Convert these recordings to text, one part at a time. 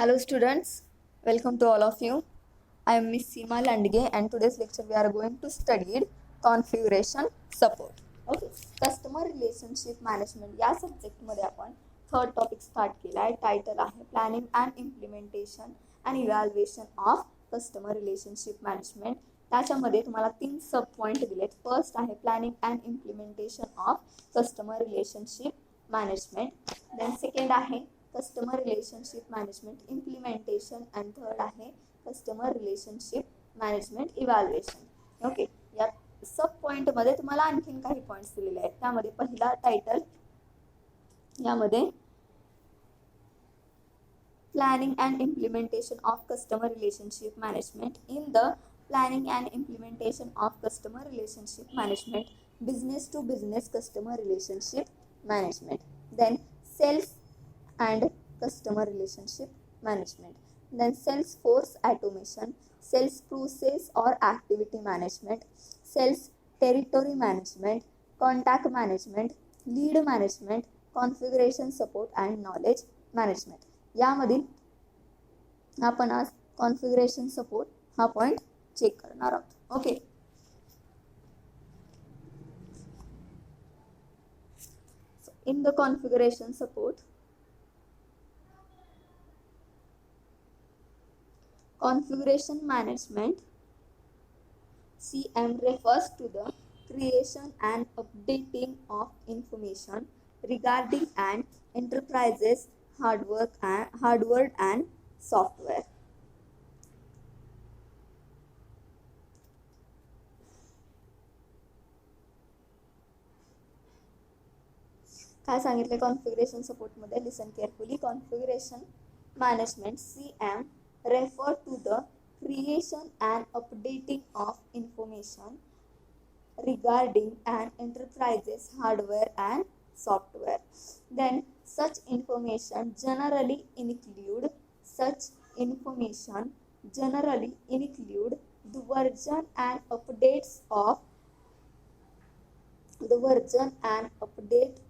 Hello students, welcome to all of you. I am Miss Seema Landge and today's lecture we are going to study configuration support. Okay, customer relationship management या subject मध्ये आपण third topic start केला आहे. Title आहे planning and implementation and evaluation of customer relationship management. त्याच्यामध्ये तुम्हाला 3 sub point दिलेत. First आहे planning and implementation of customer relationship management. Then second आहे customer relationship management implementation and third आहे customer relationship management evaluation. Okay, या sub point मध्ये तुम्हाला आणखीन काही पॉइंट्स दिलेले आहेत. त्यामध्ये पहिला टायटल यामध्ये planning and implementation of customer relationship management. In the planning and implementation of customer relationship management, business to business customer relationship management. Then sales and customer relationship management. Then sales force automation, sales process or activity management, sales territory management, contact management, lead management, configuration support and knowledge management. यामधील आपण आज configuration support हा point check करणार आहोत. Okay, in the configuration support, configuration management CM refers to the creation and updating of information regarding an enterprise's hardware and software. काय सांगितले configuration support मध्ये? Listen carefully. Configuration management CM refer to the creation and updating of information regarding an enterprise's hardware and software. Then such information generally include the version and update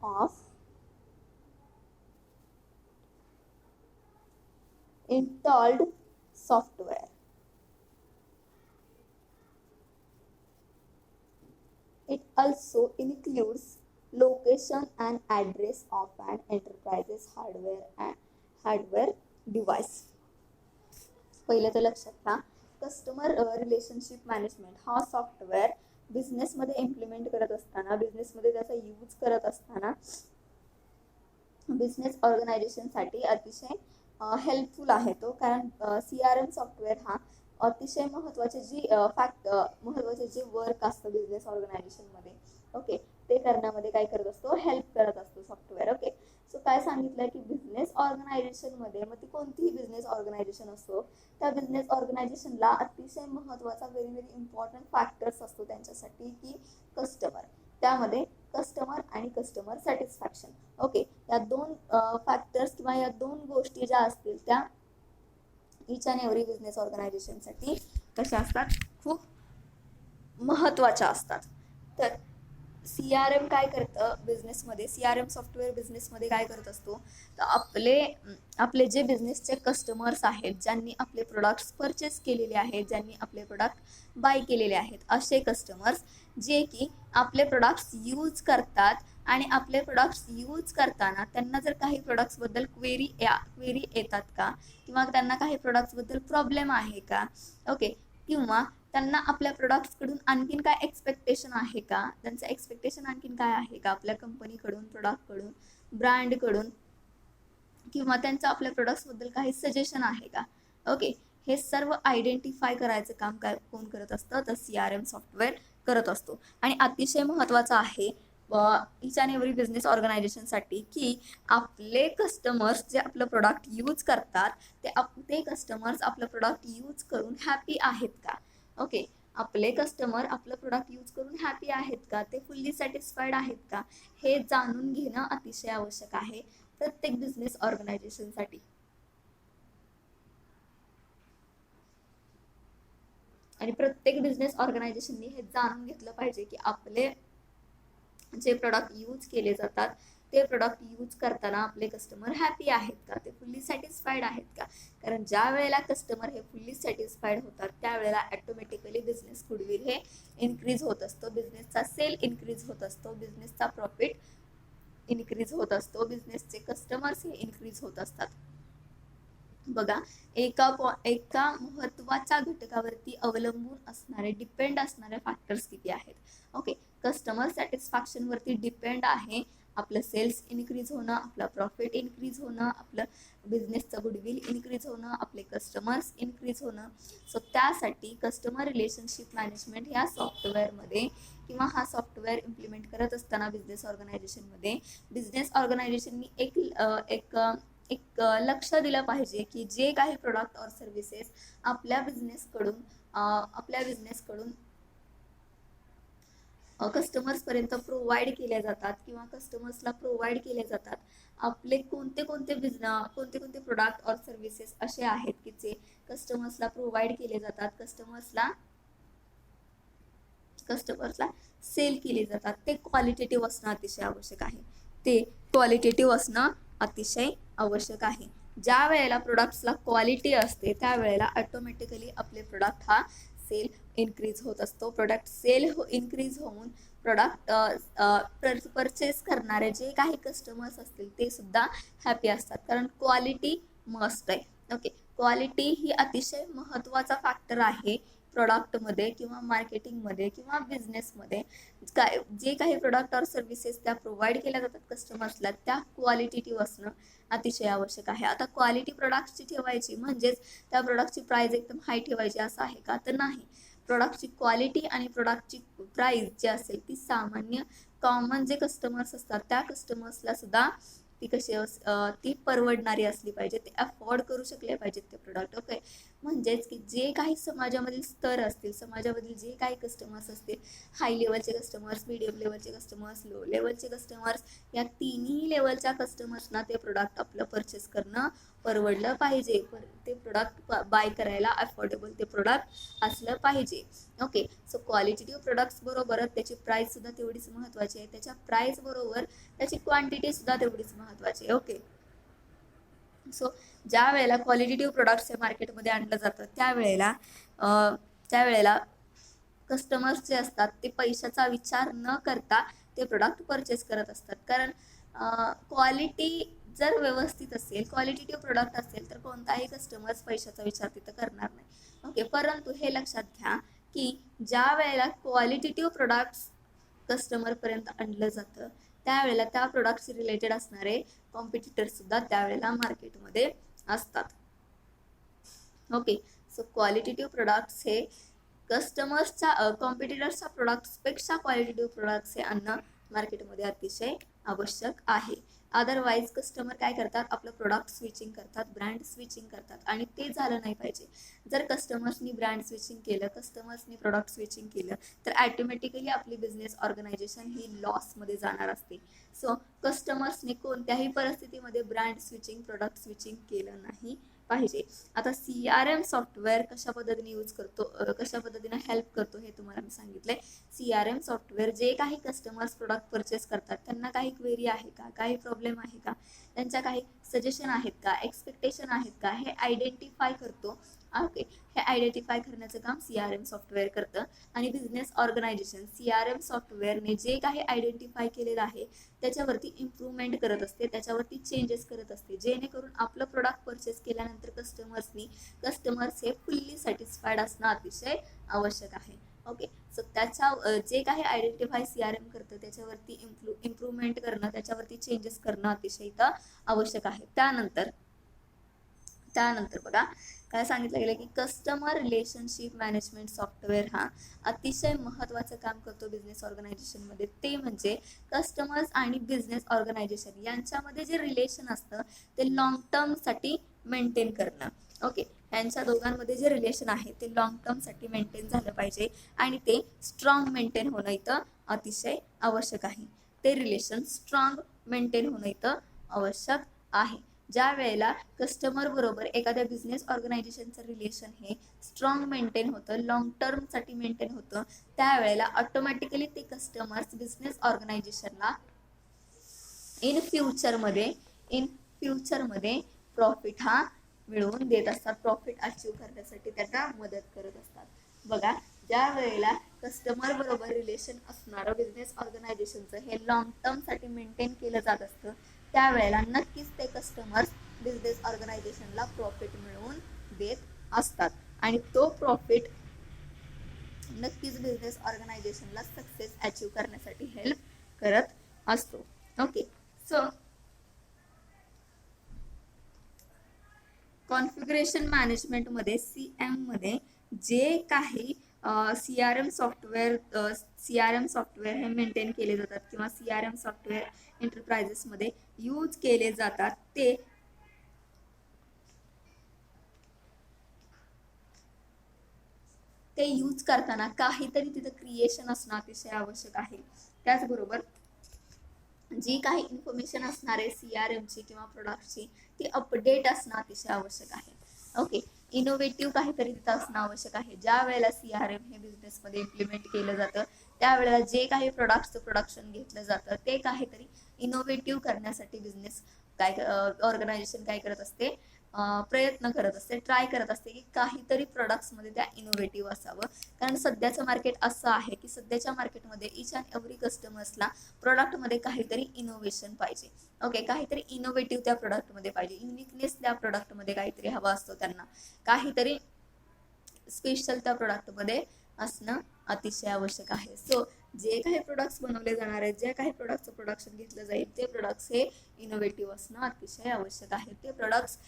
of installed software. It also includes location and address of an enterprise's hardware device. पहिले तर लक्षात घ्या, customer relationship management हा software बिझनेसमध्ये implement करत असताना, बिझनेसमध्ये त्याचा यूज करत असताना बिझनेस ऑर्गनायझेशनसाठी अतिशय हेल्पफुल आहे तो. कारण CRM सॉफ्टवेअर हा अतिशय महत्त्वाचे जे वर्क असतं बिझनेस ऑर्गनायझेशनमध्ये, ओके, ते करण्यामध्ये काय करत असतो? हेल्प करत असतो सॉफ्टवेअर. ओके, सो काय सांगितलं की बिझनेस ऑर्गनायझेशनमध्ये, मग ती कोणतीही बिझनेस ऑर्गनायझेशन असतो, त्या बिझनेस ऑर्गनायझेशनला अतिशय महत्त्वाचा व्हेरी इम्पॉर्टंट फॅक्टर्स असतो त्यांच्यासाठी की कस्टमर. त्यामध्ये कस्टमर आणि कस्टमर सॅटिस्फॅक्शन. ओके, या दोन फॅक्टर्स किंवा या दोन गोष्टी ज्या असतील त्या इच अँड एव्हरी बिझनेस ऑर्गनायझेशनसाठी कशा असतात? खूप महत्त्वाच्या असतात. तर CRM काय करतं बिझनेसमध्ये? CRM सॉफ्टवेअर बिझनेसमध्ये काय करत असतो? तर आपले जे बिझनेसचे कस्टमर्स आहेत, ज्यांनी आपले प्रोडक्ट्स परचेस केलेले आहेत, ज्यांनी आपले प्रोडक्ट बाय केलेले आहेत, असे कस्टमर्स जे की आपले प्रोडक्ट्स यूज करतात आणि आपले प्रोडक्ट्स यूज करताना त्यांना जर काही प्रोडक्ट्सबद्दल क्वेरी येतात का, किंवा त्यांना काही प्रोडक्ट्सबद्दल प्रॉब्लेम आहे का, ओके, किंवा त्यांना आपल्या प्रोडक्ट्सकडून आणखीन काय एक्सपेक्टेशन आहे का, त्यांचं एक्सपेक्टेशन आणखीन काय आहे का आपल्या कंपनीकडून, प्रोडक्टकडून, ब्रँडकडून, किंवा त्यांचं आपल्या प्रोडक्ट्सबद्दल काही सजेशन आहे का. ओके, हे सर्व आयडेंटिफाय करायचं काम कोण करत असतं? तर CRM सॉफ्टवेअर करत असतो. आणि अतिशय महत्त्वाचं आहे इच अँड एव्हरी बिझनेस ऑर्गनायझेशनसाठी की आपले कस्टमर्स जे आपलं प्रोडक्ट यूज करतात ते कस्टमर्स आपलं प्रोडक्ट यूज करून हॅपी आहेत का. ओके, आपले कस्टमर आपलं प्रोडक्ट यूज करून हॅपी आहेत का, ते फुल्ली सॅटिस्फाईड आहेत का, हे जाणून घेणं अतिशय आवश्यक आहे प्रत्येक बिझनेस ऑर्गनायझेशनसाठी. आणि प्रत्येक बिझनेस ऑर्गनायझेशननी हे जाणून घेतलं पाहिजे की आपले जे प्रोडक्ट यूज केले जातात ते प्रोडक्ट यूज करताना आपले कस्टमर हॅपी आहेत का, ते फुल्ली सॅटिस्फाईड आहेत का. कारण ज्या वेळेला कस्टमर हे फुल्ली सॅटिस्फाईड होतात त्यावेळेला ॲटोमॅटिकली बिझनेस गुडविल हे इन्क्रीज होत असतो, बिझनेसचा सेल इन्क्रीज होत असतो, बिझनेसचा प्रॉफिट इन्क्रीज होत असतो, बिझनेसचे कस्टमर्स हे इन्क्रीज होत असतात. बघा, एका महत्वाच्या घटकावरती अवलंबून असणारे डिपेंड असणारे फॅक्टर्स किती आहेत. ओके, कस्टमर सॅटिस्फॅक्शन वरती डिपेंड आहे आपलं सेल्स इन्क्रीज होणं, आपलं प्रॉफिट इन्क्रीज होणं, आपलं बिझनेसचं गुडविल इन्क्रीज होणं, आपले कस्टमर्स इन्क्रीज होणं. सो त्यासाठी कस्टमर रिलेशनशिप मॅनेजमेंट ह्या सॉफ्टवेअरमध्ये किंवा हा सॉफ्टवेअर इम्प्लिमेंट करत असताना बिझनेस ऑर्गनायझेशनमध्ये बिझनेस ऑर्गनायझेशननी एक लक्ष दिलं पाहिजे की जे काही प्रोडक्ट और सर्व्हिसेस आपल्या बिझनेसकडून कस्टमर्स पर्यंत प्रोव्हाइड केल्या जातात किंवा कस्टमर्सला प्रोव्हाइड केले जातात, आपले कोणते कोणते प्रोडक्ट और सर्व्हिसेस असे आहेत की जे कस्टमर्सला प्रोव्हाइड केले जातात, कस्टमर्सला सेल केले जातात, ते क्वालिटेटिव्ह असणं अतिशय आवश्यक आहे. ज्या वेळेला प्रोडक्ट्सला क्वालिटी असते त्यावेळेला ऑटोमॅटिकली आपले प्रोडक्ट हा सेल इन्क्रीज होत असतो. प्रोडक्ट सेल इन्क्रीज होऊन प्रोडक्ट परचेस करणारे जे काही कस्टमर्स असतील ते सुद्धा हॅपी असतात, कारण क्वालिटी मस्ट आहे. ओके, क्वालिटी ही अतिशय महत्त्वाचा फॅक्टर आहे प्रोडक्टमध्ये किंवा मार्केटिंगमध्ये किंवा बिझनेसमध्ये. जे काही प्रोडक्ट और सर्व्हिसेस त्या प्रोव्हाइड केल्या जातात कस्टमर्सला त्या क्वालिटेटिव्ह असणं अतिशय आवश्यक आहे. आता क्वालिटी प्रोडक्टची ठेवायची म्हणजेच त्या प्रोडक्टची प्राइस एकदम हाय ठेवायची असं आहे का, तर नाही. प्रोडक्टची क्वालिटी आणि प्रोडक्टची प्राइस जी असेल ती सामान्य कॉमन जे कस्टमर्स असतात त्या कस्टमर्सला सुद्धा ती परवडणारी असली पाहिजे, ते अफोर्ड करू शकले पाहिजेत ते प्रोडक्ट. ओके, म्हणजेच की जे काही समाजामधील स्तर असतील, समाजामधील जे काही कस्टमर्स असतील, हाय लेवलचे कस्टमर्स, मीडियम लेवलचे कस्टमर्स, लो लेवलचे कस्टमर्स, या तिन्ही लेवलच्या कस्टमर्सना ते प्रोडक्ट आपलं परचेस करणं परवडलं पाहिजे, ते प्रोडक्ट बाय करायला अफोर्डेबल ते प्रोडक्ट असलं पाहिजे. ओके, सो क्वालिटेटिव्ह प्रोडक्ट्स बरोबरच त्याची प्राइस सुद्धा तेवढीच महत्त्वाची आहे, त्याच्या प्राइस बरोबर त्याची क्वांटिटी सुद्धा तेवढीच महत्त्वाची आहे. ओके, सो ज्या वेळेला क्वालिटेटिव्ह प्रोडक्ट्स हे मार्केटमध्ये आणलं जातं त्यावेळेला कस्टमर्स जे असतात ते पैशाचा विचार न करता ते प्रोडक्ट परचेस करत असतात, कारण क्वालिटी जर व्यवस्थित असेल, क्वालिटेटिव्ह प्रोडक्ट असेल तर कोणताही कस्टमर्स पैशाचा विचार तिथं करणार नाही. ओके, परंतु हे लक्षात घ्या की ज्या वेळेला क्वालिटेटिव्ह प्रोडक्ट्स कस्टमरपर्यंत आणलं जातं त्यावेळेला त्या प्रोडक्टशी रिलेटेड असणारे कॉम्पिटिटर्स सुद्धा त्यावेळेला मार्केटमध्ये असतात. ओके, सो क्वालिटेटिव्ह प्रोडक्ट्स हे कॉम्पिटिटर्सच्या प्रोडक्ट्सपेक्षा क्वालिटेटिव्ह प्रोडक्ट्स हे आणणं मार्केटमध्ये अतिशय आवश्यक आहे. अदरवाईज कस्टमर काय करतात, आपलं प्रोडक्ट स्विचिंग करतात, ब्रँड स्विचिंग करतात, आणि ते झालं नाही पाहिजे. जर कस्टमर्सनी ब्रँड स्विचिंग केलं, कस्टमर्सनी प्रोडक्ट स्विचिंग केलं तर ॲटोमॅटिकली आपली बिझनेस ऑर्गनायझेशन ही लॉसमध्ये जाणार असते. सो कस्टमर्सनी कोणत्याही परिस्थितीमध्ये ब्रँड स्विचिंग, प्रोडक्ट स्विचिंग केलं नाही पाहिजे. आता CRM सॉफ्टवेअर कशा पद्धतीने हेल्प करतो हे तुम्हाला मी सांगितलंय. CRM सॉफ्टवेअर जे काही कस्टमर्स प्रोडक्ट परचेस करतात त्यांना काही क्वेरी आहे का, काही प्रॉब्लेम आहे का, त्यांच्या काही सजेशन आहेत का, एक्सपेक्टेशन आहेत का, हे आयडेंटिफाय करतो. ओके, हे आयडेंटिफाय करण्याचं काम CRM सॉफ्टवेअर करतं. आणि बिझनेस ऑर्गनायझेशन CRM सॉफ्टवेअरने जे काही आयडेंटिफाय केलेलं आहे त्याच्यावरती इम्प्रूव्हमेंट करत असते, त्याच्यावरती चेंजेस करत असते, जेणेकरून आपलं प्रोडक्ट परचेस केल्यानंतर कस्टमर्स हे फुल्ली सॅटिस्फाईड असणं अतिशय आवश्यक आहे. ओके, सो जे काही आयडेंटिफाय CRM करतं त्याच्यावरती इम्प्रूव्हमेंट करणं, त्याच्यावरती चेंजेस करणं अतिशय इथं आवश्यक आहे. त्यानंतर बघा काय सांगितलं गेलं की कस्टमर रिलेशनशिप मॅनेजमेंट सॉफ्टवेअर हा अतिशय महत्त्वाचं काम करतो बिझनेस ऑर्गनायझेशनमध्ये. ते म्हणजे कस्टमर्स आणि बिझनेस ऑर्गनायझेशन यांच्यामध्ये जे रिलेशन असतं ते लॉंग टर्मसाठी मेंटेन करणं. ओके, यांच्या दोघांमध्ये जे रिलेशन आहे ते लॉंग टर्मसाठी मेंटेन झालं पाहिजे आणि ते स्ट्रॉंग मेंटेन होणं इथं अतिशय आवश्यक आहे. ते रिलेशन स्ट्रॉंग मेंटेन होणं इथं आवश्यक आहे. ज्या वेळेला कस्टमर बरोबर एखाद्या बिझनेस ऑर्गनायझेशनचं रिलेशन हे स्ट्रॉंग मेंटेन होतं, लॉंग टर्मसाठी मेंटेन होतं, त्यावेळेला ऑटोमॅटिकली ते कस्टमर्स बिझनेस ऑर्गनायझेशनला इन फ्युचरमध्ये प्रॉफिट हा मिळवून देत असतात, प्रॉफिट अचीव करण्यासाठी त्यांना मदत करत असतात. बघा, ज्या वेळेला कस्टमर बरोबर रिलेशन असणारं बिझनेस ऑर्गनायझेशनचं हे लॉंग टर्म साठी मेंटेन केलं जात असतं, त्यावेळेला नक्कीच ते कस्टमर्स बिझनेस ऑर्गनायझेशनला प्रॉफिट मिळवून देत असतात आणि तो प्रॉफिट नक्कीच बिझनेस ऑर्गनायझेशनला सक्सेस अचीव करण्यासाठी हेल्प करत असतो. ओके, सो कॉन्फिगरेशन मॅनेजमेंट मध्ये CM मध्ये जे काही CRM सॉफ्टवेअर हे मेंटेन केले जातात किंवा CRM सॉफ्टवेअर एंटरप्राइजेस मध्ये यूज केले जातात, ते यूज करताना काहीतरी तिथं क्रिएशन असणं अतिशय आवश्यक आहे. त्याचबरोबर जी काही इन्फॉर्मेशन असणार आहे CRM ची किंवा प्रोडक्टची ती अपडेट असणं अतिशय आवश्यक आहे. ओके, इनोव्हेटिव्ह काहीतरी तिथं असणं आवश्यक आहे. ज्या वेळेला CRM हे बिझनेसमध्ये इम्प्लिमेंट केलं जातं, त्यावेळेला जे काही प्रोडक्टचं प्रोडक्शन घेतलं जातं ते काहीतरी इनोव्हेटिव्ह करण्यासाठी बिझनेस ऑर्गनायझेशन काय करत असते, प्रयत्न करत असते, ट्राय करत असते की काहीतरी प्रोडक्ट्समध्ये त्या इनोव्हेटिव्ह असावं. कारण सध्याचं मार्केट असं आहे की सध्याच्या मार्केटमध्ये इच अँड एव्हरी कस्टमर्सला प्रोडक्टमध्ये काहीतरी इनोव्हेशन पाहिजे. ओके, काहीतरी इनोव्हेटिव्ह त्या प्रोडक्टमध्ये पाहिजे, युनिकनेस त्या प्रोडक्टमध्ये काहीतरी हवा असतो त्यांना, काहीतरी स्पेशल त्या प्रोडक्टमध्ये असणं अतिशय आवश्यक आहे. सो जे काही प्रोडक्ट्स बनवले जाणार आहेत, जे काही प्रोडक्टचं प्रोडक्शन घेतलं जाईल, ते प्रोडक्ट्स हे इनोव्हेटिव्ह असणं अतिशय आवश्यक आहे. ते प्रोडक्ट्स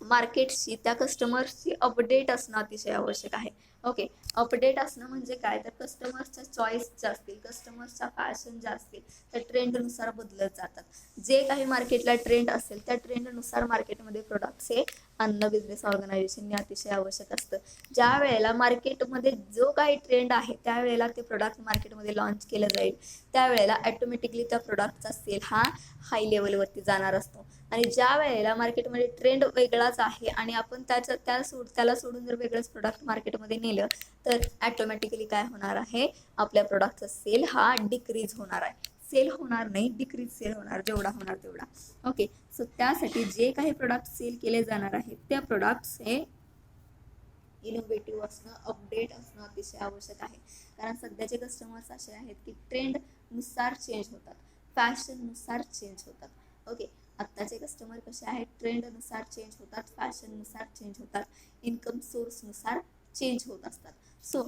मार्केटशी, त्या कस्टमर्सची अपडेट असणं अतिशय आवश्यक आहे. ओके, अपडेट असणं म्हणजे काय, तर कस्टमर्सच्या चॉईस ज्या असतील, कस्टमर्सच्या फॅशन ज्या असतील, त्या ट्रेंडनुसार बदलत जातात. जे काही मार्केटला ट्रेंड असेल त्या ट्रेंडनुसार मार्केटमध्ये प्रोडक्ट्स हे आणणं बिझनेस ऑर्गनायझेशनने अतिशय आवश्यक असतं. ज्या वेळेला मार्केटमध्ये जो काही ट्रेंड आहे त्यावेळेला ते प्रोडक्ट मार्केटमध्ये लॉन्च केलं जाईल, त्यावेळेला ऑटोमॅटिकली त्या प्रोडक्टचा सेल हा हाय लेवलवरती जाणार असतो. आणि ज्या वेळेला मार्केटमध्ये ट्रेंड वेगळाच आहे आणि आपण त्याला सोडून जर वेगळंच प्रोडक्ट मार्केटमध्ये नेलं तर ऑटोमॅटिकली काय होणार आहे, आपल्या प्रोडक्टचा सेल हा डिक्रीज होणार आहे. सेल होणार नाही, डिक्रीज सेल होणार, जेवढा होणार तेवढा. ओके, सो त्यासाठी जे काही प्रोडक्ट सेल केले जाणार आहेत त्या प्रोडक्ट्स हे इनोव्हेटिव्ह असणं, अपडेट असणं अतिशय आवश्यक आहे. कारण सध्याचे कस्टमर्स असे आहेत की ट्रेंडनुसार चेंज होतात, फॅशननुसार चेंज होतात. ओके, आत्ताचे कस्टमर कसे आहेत, ट्रेंडनुसार चेंज होतात, फॅशननुसार चेंज होतात, इन्कम सोर्सनुसार चेंज होत असतात. So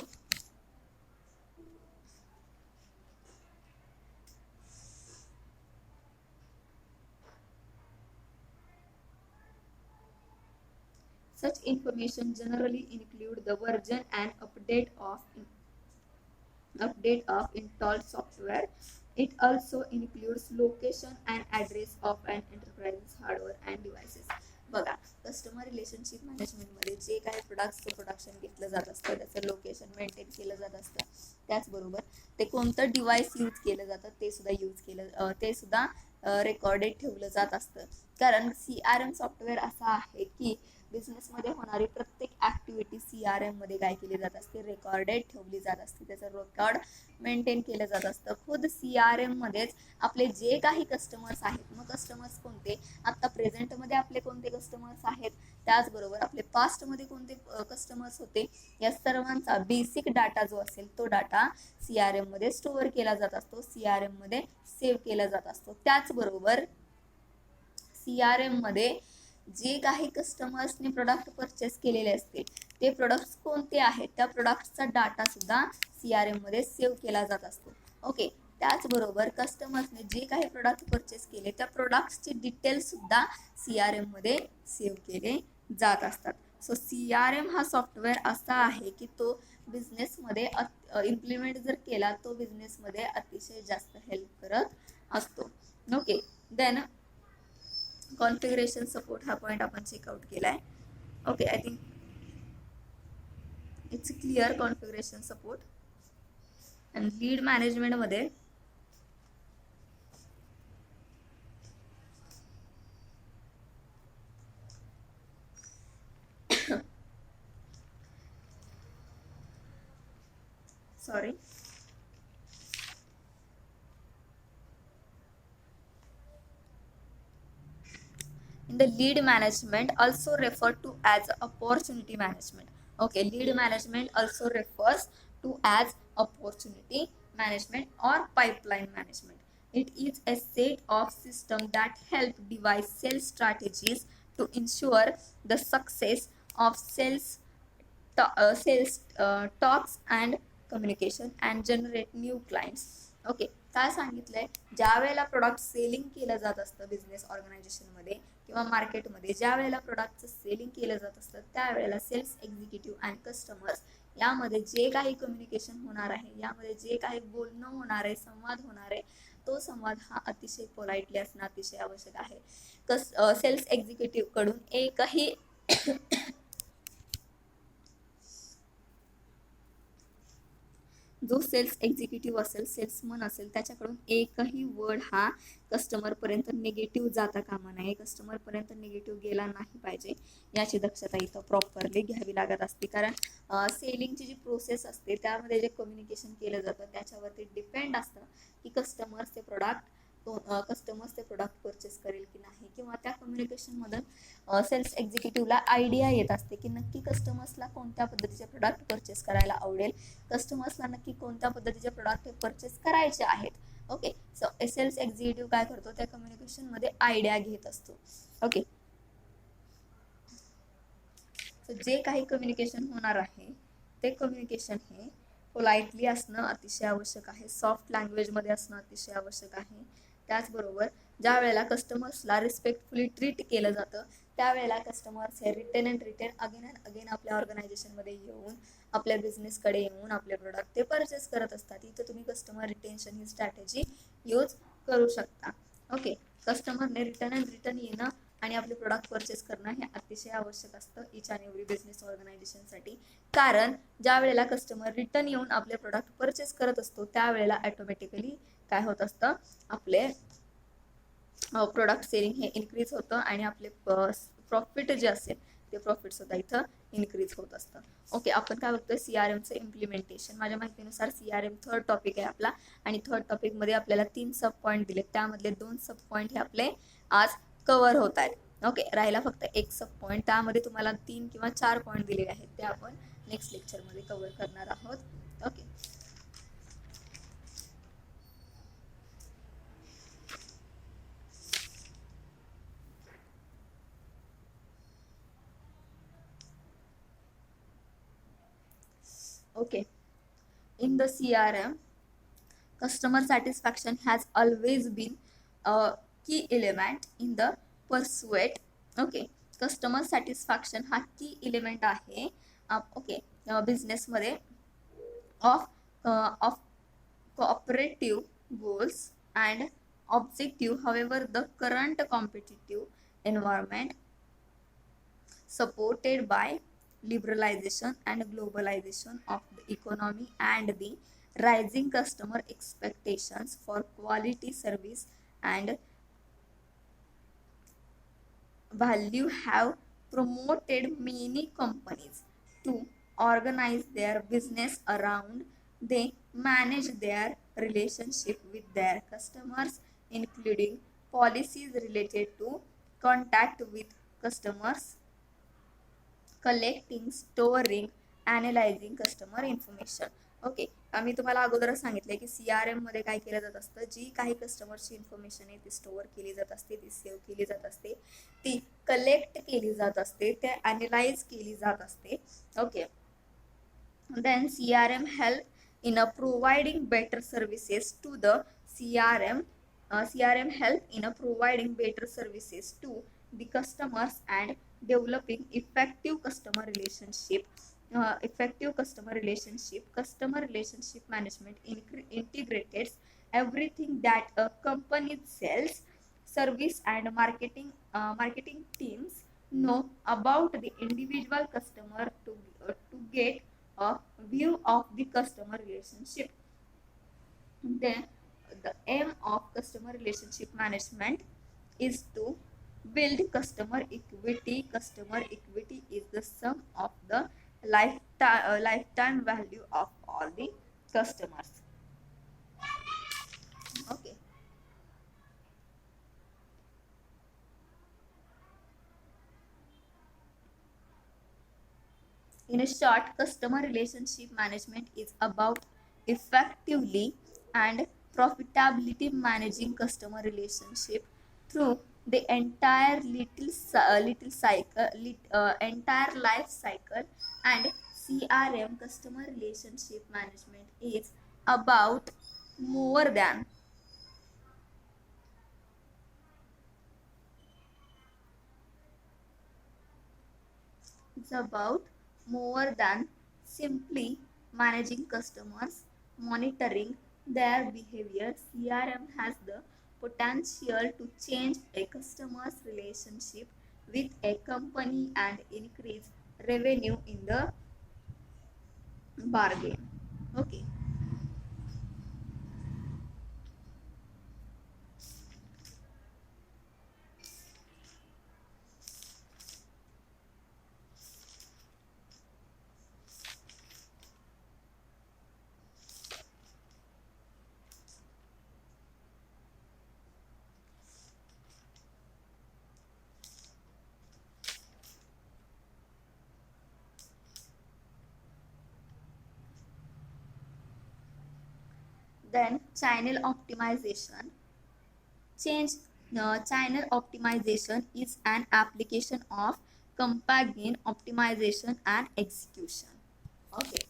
such information generally include the version and update of installed software. It also includes location and address of an enterprise's hardware and devices. बघा, customer relationship मॅनेजमेंटमध्ये जे काही प्रोडक्टचं production घेतलं जात असतं त्याचं लोकेशन मेंटेन केलं जात असतं. त्याचबरोबर ते कोणतं डिव्हाइस यूज केलं जातं ते सुद्धा रेकॉर्डेड ठेवलं जात असतं. कारण CRM सॉफ्टवेअर असा आहे की बिझनेसमध्ये होणारी प्रत्येक ऍक्टिव्हिटी CRM मध्ये काय केली जात असते, रेकॉर्डेड ठेवली जात असते, त्याचं रेकॉर्ड मेंटेन केलं जात असतं. खुद CRM मध्येच आपले जे काही कस्टमर्स आहेत, मग कस्टमर्स कोणते, आता प्रेझेंटमध्ये आपले कोणते कस्टमर्स आहेत, त्याचबरोबर आपले पास्टमध्ये कोणते कस्टमर्स होते, या सर्वांचा बेसिक डाटा जो असेल तो डाटा CRM मध्ये स्टोअर केला जात असतो, CRM मध्ये सेव्ह केला जात असतो. त्याचबरोबर CRM मध्ये जे काही कस्टमर्सने प्रोडक्ट परचेस केलेले असतील ते प्रोडक्ट्स कोणते आहेत त्या प्रोडक्ट्सचा डाटा सुद्धा CRM मध्ये सेव्ह केला जात असतो. ओके, त्याचबरोबर कस्टमर्सने जे काही प्रोडक्ट परचेस केले त्या प्रोडक्ट्सचे डिटेल्स सुद्धा CRM मध्ये सेव्ह केले जात असतात. सो CRM हा सॉफ्टवेअर असा आहे की तो बिझनेसमध्ये इम्प्लिमेंट जर केला तो बिझनेसमध्ये अतिशय जास्त हेल्प करत असतो. ओके, देन कॉन्फिगरेशन सपोर्ट हा पॉईंट आपण चेकआउट केलाय. Okay, I think it's clear configuration support. आणि लीड मॅनेजमेंट मध्ये sorry The lead management also referred to as opportunity management. Okay, lead management also refers to as opportunity management or pipeline management. It is a set of systems that help devise sales strategies to ensure the success of sales talks and communication and generate new clients. Okay, काय सांगितलंय, ज्या वेळेला product selling केलं जात असतं business organization मध्ये किंवा मार्केटमध्ये, ज्या वेळेला प्रोडक्टचं सेलिंग केलं जात असतं त्यावेळेला सेल्स एक्झिक्युटिव्ह अँड कस्टमर्स यामध्ये जे काही कम्युनिकेशन होणार आहे, यामध्ये जे काही बोलणं होणार आहे, संवाद होणार आहे, तो संवाद हा अतिशय पोलाइटली असणं अतिशय आवश्यक आहे. सेल्स एक्झिक्युटिव्ह कडून एकही जो सेल्स एक्झिक्युटिव्ह असेल, सेल्समन असेल, त्याच्याकडून एकही वर्ड हा कस्टमर पर्यंत निगेटिव्ह जाता कामा नये, कस्टमर पर्यंत निगेटिव्ह गेला नाही पाहिजे, याची दक्षता इथं प्रॉपरली घ्यावी लागत असते. कारण सेलिंगची जी प्रोसेस असते त्यामध्ये जे कम्युनिकेशन केलं जातं त्याच्यावरती डिपेंड असतं की कस्टमर्स ते प्रोडक्ट परचेस करेल की नाही, किंवा त्या कम्युनिकेशनमधून सेल्स एक्झिक्युटिव्हला आयडिया येत असते की नक्की कस्टमर्सला कोणत्या पद्धतीचे प्रोडक्ट परचेस करायला आवडेल, कस्टमर्सला नक्की कोणत्या पद्धतीचे प्रोडक्ट परचेस करायचे आहेत. ओके, सो सेल्स एक्झिक्युटिव्ह काय करतो, त्या कम्युनिकेशन मध्ये आयडिया घेत असतो. ओके, सो जे काही कम्युनिकेशन होणार आहे ते कम्युनिकेशन हे पोलाइटली असणं अतिशय आवश्यक आहे, सॉफ्ट लँग्वेजमध्ये असणं अतिशय आवश्यक आहे. त्याचबरोबर ज्या वेळेला कस्टमर्सला रिस्पेक्टफुली ट्रीट केलं जातं त्यावेळेला कस्टमर्स हे रिटर्न अगेन अँड अगेन आपल्या ऑर्गनायझेशनमध्ये येऊन, आपल्या बिझनेसकडे येऊन आपले प्रोडक्ट ते परचेस करत असतात. इथं तुम्ही कस्टमर रिटेन्शन ही स्ट्रॅटेजी यूज करू शकता. ओके, कस्टमरने रिटर्न येणं आणि आपले प्रोडक्ट परचेस करणं हे अतिशय आवश्यक असतं इच अँड एव्हरी बिझनेस ऑर्गनायझेशनसाठी. कारण ज्या वेळेला कस्टमर रिटर्न येऊन आपले प्रोडक्ट परचेस करत असतो त्यावेळेला ऑटोमॅटिकली काय होत असतं, आपले प्रोडक्ट सेलिंग हे इन्क्रीज होतं आणि आपले प्रॉफिट जे असेल ते प्रॉफिट सुद्धा इथं इन्क्रीज होत असतं. ओके, आपण काय बघतोय, सीआरएमचं इम्प्लिमेंटेशन. माझ्या माहितीनुसार सीआरएम थर्ड टॉपिक आहे आपला, आणि थर्ड टॉपिक मध्ये आपल्याला 3 सब पॉईंट दिले, त्यामधले 2 सब पॉईंट हे आपले आज कव्हर होत आहेत. ओके, राहिला फक्त एक सब पॉईंट, त्यामध्ये तुम्हाला 3 किंवा 4 पॉईंट दिलेले आहेत, ते आपण नेक्स्ट लेक्चरमध्ये कव्हर करणार आहोत. Okay, okay, in the CRM, customer satisfaction has always been a key element in the pursuit. Okay, customer satisfaction हा की element आहे ओके बिझनेस मध्ये of cooperative goals and objective. However, the current competitive environment supported by liberalization and globalization of the economy and the rising customer expectations for quality service and value have promoted many companies to organize their business around they manage their relationship with their customers, including policies related to contact with customers, collecting, storing, analysing customer information. Okay, आम्ही तुम्हाला अगोदरच सांगितलंय की CRM मध्ये काय केलं जात असतं, जी काही कस्टमरची इन्फॉर्मेशन आहे ती स्टोअर केली जात असते, ती सेव्ह केली जात असते, ती कलेक्ट केली जात असते, ते ॲनालाइज केली जात असते. Okay, then CRM help in providing better services to the CRM help in providing better services to the customers and developing customer relationship management integrates everything that a company sells, service and marketing teams know about the individual customer to get a view of the customer relationship. Then the aim of customer relationship management is to build customer equity. Customer equity is the sum of the lifetime value of all the customers. Okay. In a short, customer relationship management is about effectively and profitability managing customer relationship through the entire entire life cycle. And CRM, customer relationship management, is about more than it's about more than simply managing customers, monitoring their behavior. CRM has the potential to change a customer's relationship with a company and increase revenue in the bargain. Okay. Then change channel optimization is an application of campaign optimization and execution. Okay.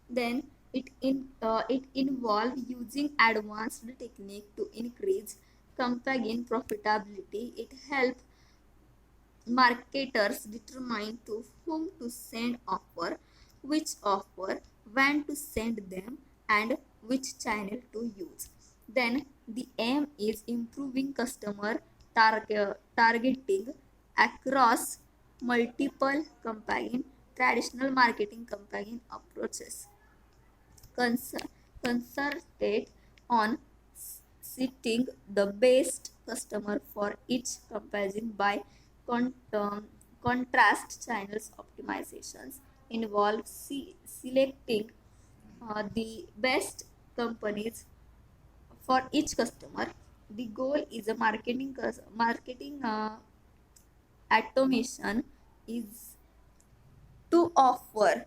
Then it involves using advanced technique to increase campaign profitability. It helps marketers determine to whom to send offer, when to send them, and which channel to use. Then the aim is improving customer targeting across multiple campaign traditional marketing campaign approaches. Concentrate on setting the best customer for each campaign by contrast channels optimizations involve selecting the best companies for each customer. The goal is a marketing automation is to offer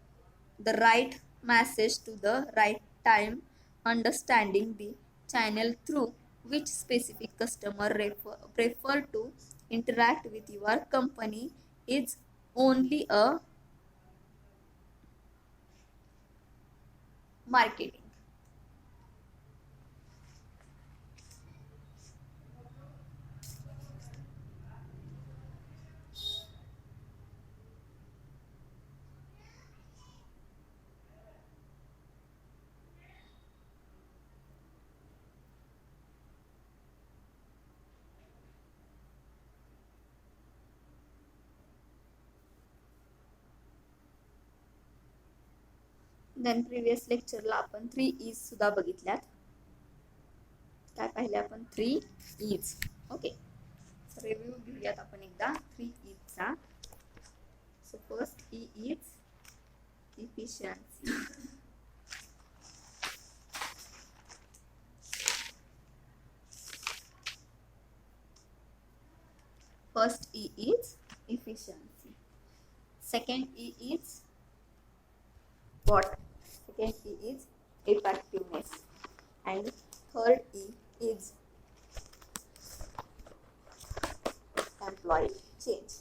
the right message to the right time. Understanding the channel through which specific customer prefer to interact with your company is only a marketing. Then previous लेक्चरला आपण 3 E's सुद्धा बघितल्यात. काय पाहिले आपण? 3 E's. Okay, review घेऊयात आपण एकदा 3 E's चा. So first E is efficiency. First E is efficiency. Second E is what? Second E is effectiveness. And third E is employee change.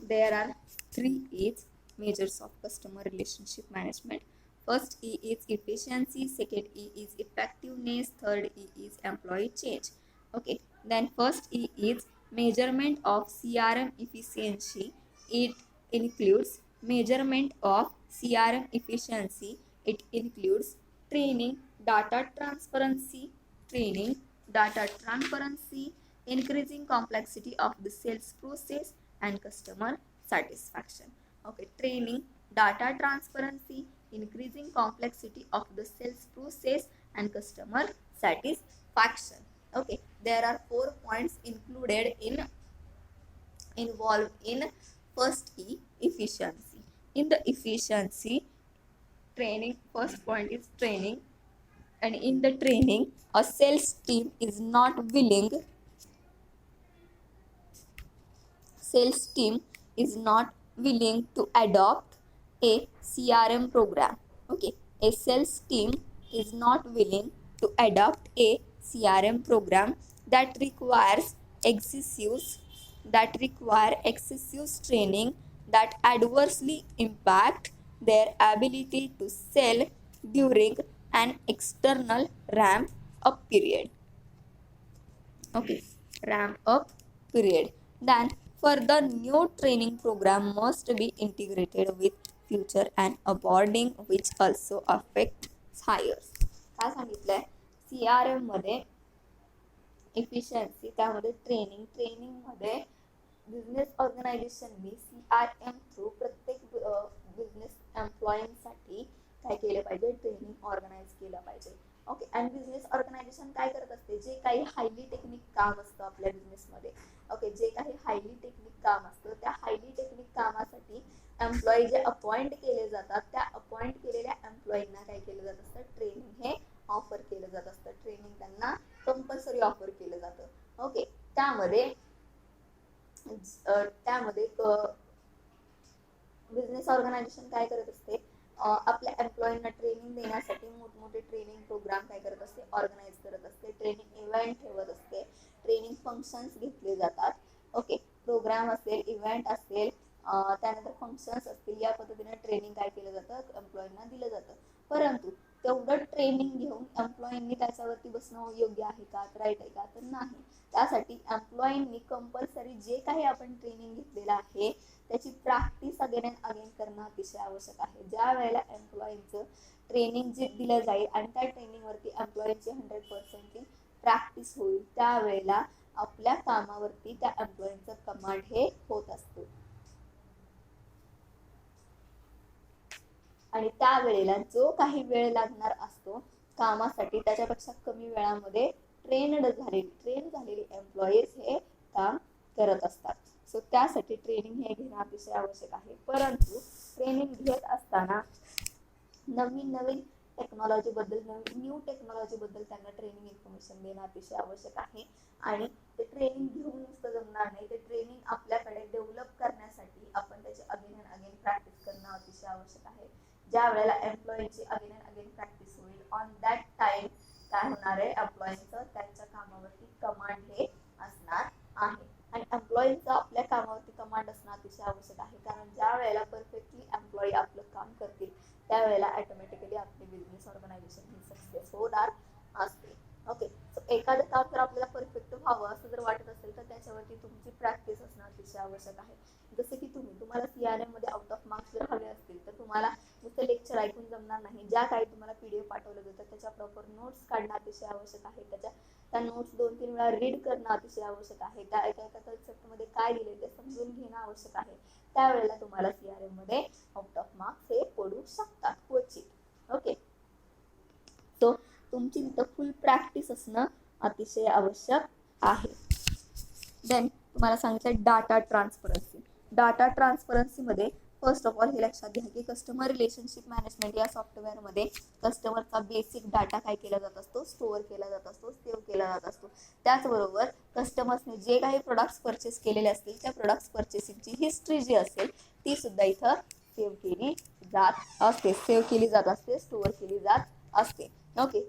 There are 3 E's, measures of customer relationship management. First E is efficiency, second E is effectiveness, third E is employee change. Okay, then first E is measurement of CRM efficiency. It includes measurement of CRM efficiency. It includes training, data transparency, increasing complexity of the sales process and customer satisfaction. Okay, training, data transparency, increasing complexity of the sales process and customer satisfaction. Okay, there are 4 points included involved in first E, efficiency. In the efficiency training, first point is training. and in the training a sales team is not willing sales team is not willing to adopt a CRM program. Okay, a sales team is not willing to adopt a CRM program that requires excessive training that adversely impact their ability to sell during an external ramp up period. Okay, ramp up period. Then further new training program must be integrated with future and onboarding which also affect hires. काय सांगितलंय CRM मध्ये efficiency, त्यामध्ये training मध्ये business ऑर्गनायझेशननी CRM through प्रत्येक business एम्प्लॉयींसाठी काय केलं पाहिजे, training organise केलं पाहिजे. ओके, आणि बिझनेस ऑर्गनायझेशन काय करत असते, जे काही हायली टेक्निक काम असतं आपल्या बिझनेसमध्ये, ओके, जे काही हायली टेक्निक काम असतं त्या हायली टेक्निक कामासाठी एम्प्लॉई जे अपॉइंट केले जातात, त्या अपॉइंट केलेल्या एम्प्लॉईंना काय केलं जात असतं, ट्रेनिंग हे ऑफर केलं जात असतं. ट्रेनिंग त्यांना कंपल्सरी ऑफर केलं जातं. ओके, त्यामध्ये बिझनेस ऑर्गनायझेशन काय करत असते, आपल्या एम्प्लॉईंना ट्रेनिंग देण्यासाठी मोठमोठे ट्रेनिंग प्रोग्राम काय करत असते, ऑर्गनाईज करत असते. ट्रेनिंग इव्हेंट ठेवत असते, ट्रेनिंग फंक्शन्स घेतले जातात. ओके, प्रोग्राम असेल, इव्हेंट असेल, त्यानंतर फंक्शन्स असतील, या पद्धतीने ट्रेनिंग काय केलं जातं, एम्प्लॉईंना दिलं जातं. परंतु तेवढं ट्रेनिंग घेऊन एम्प्लॉईंनी त्याच्यावरती बसणं योग्य आहे का, राईट आहे का, तर नाही. त्यासाठी एम्प्लॉईंनी कंपल्सरी जे काही आपण ट्रेनिंग घेतलेलं आहे त्याची प्रॅक्टिस अगेन अँड अगेन करणं अतिशय आवश्यक आहे. ज्या वेळेला एम्प्लॉईंचं ट्रेनिंग जे दिलं जाईल आणि त्या ट्रेनिंगवरती एम्प्लॉईंची 100% प्रॅक्टिस होईल, त्यावेळेला आपल्या कामावरती त्या एम्प्लॉईंचं कमांड हे होत असतं. आणि त्यावेळेला जो काही वेळ लागणार असतो कामासाठी त्याच्यापेक्षा कमी वेळामध्ये ट्रेन झालेली एम्प्लॉईज हे काम करत असतात. सो त्यासाठी ट्रेनिंग हे घेणं अतिशय आवश्यक आहे. परंतु ट्रेनिंग घेत असताना नवीन टेक्नॉलॉजी बद्दल, न्यू टेक्नॉलॉजी बद्दल त्यांना ट्रेनिंग इन्फॉर्मेशन देणं अतिशय आवश्यक आहे. आणि ते ट्रेनिंग घेऊन नुसतं जमणार नाही, ते ट्रेनिंग आपल्याकडे डेव्हलप करण्यासाठी आपण त्याची अगेन अँड अगेन प्रॅक्टिस करणं अतिशय आवश्यक आहे. ज्या वेळेला एम्प्लॉईची अगेन अँड अगेन प्रॅक्टिस होईल, ऑन दॅट टाइम काय होणार आहे, एम्प्लॉईंचं त्यांच्या कामावरती कमांड हे असणार आहे. आणि एम्प्लॉईंचं आपल्या कामावरती कमांड असणं अतिशय आवश्यक आहे, कारण ज्या वेळेला परफेक्टली एम्प्लॉई आपलं काम करतील त्यावेळेला ऑटोमॅटिकली आपली बिझनेस ऑर्गनायझेशन ही सक्सेस होणार असते. ओके, सो एखादं काम जर आपल्याला परफेक्ट व्हावं असं जर वाटत असेल तर त्याच्यावरती तुमची प्रॅक्टिस असणं अतिशय आवश्यक आहे. जसं की तुम्हाला CRM मध्ये आउट ऑफ मार्क्स जर हवे असतील तर तुम्हाला नुसतं लेक्चर ऐकून जमणार नाही. ज्या काही तुम्हाला PDF पाठवलं जातं त्याच्या प्रॉपर नोट्स काढणं अतिशय आवश्यक आहे. त्या नोट्स 2-3 वेळा रीड करणं अतिशय आवश्यक आहे. त्या एका कन्सेप्टमध्ये काय दिले ते समजून घेणं आवश्यक आहे. त्यावेळेला तुम्हाला CRM मध्ये आउट ऑफ मार्क्स हे पडू शकतात क्वचित. ओके, सो तुमची तिथं फुल प्रॅक्टिस असणं अतिशय आवश्यक आहे. देन तुम्हाला सांगितलं डाटा ट्रान्सपरन्सी. डाटा ट्रान्सपरन्सीमध्ये फर्स्ट ऑफ ऑल हे लक्षात घ्या की कस्टमर रिलेशनशिप मॅनेजमेंट या सॉफ्टवेअरमध्ये कस्टमरचा बेसिक डाटा काय केला जात असतो, स्टोअर केला जात असतो, सेव्ह केला जात असतो. त्याचबरोबर कस्टमर्सने जे काही प्रोडक्ट्स परचेस केलेले असतील त्या प्रोडक्ट्स परचेसिंगची हिस्ट्री जी असेल ती सुद्धा इथं सेव्ह केली जात असते, स्टोअर केली जात असते. Okay,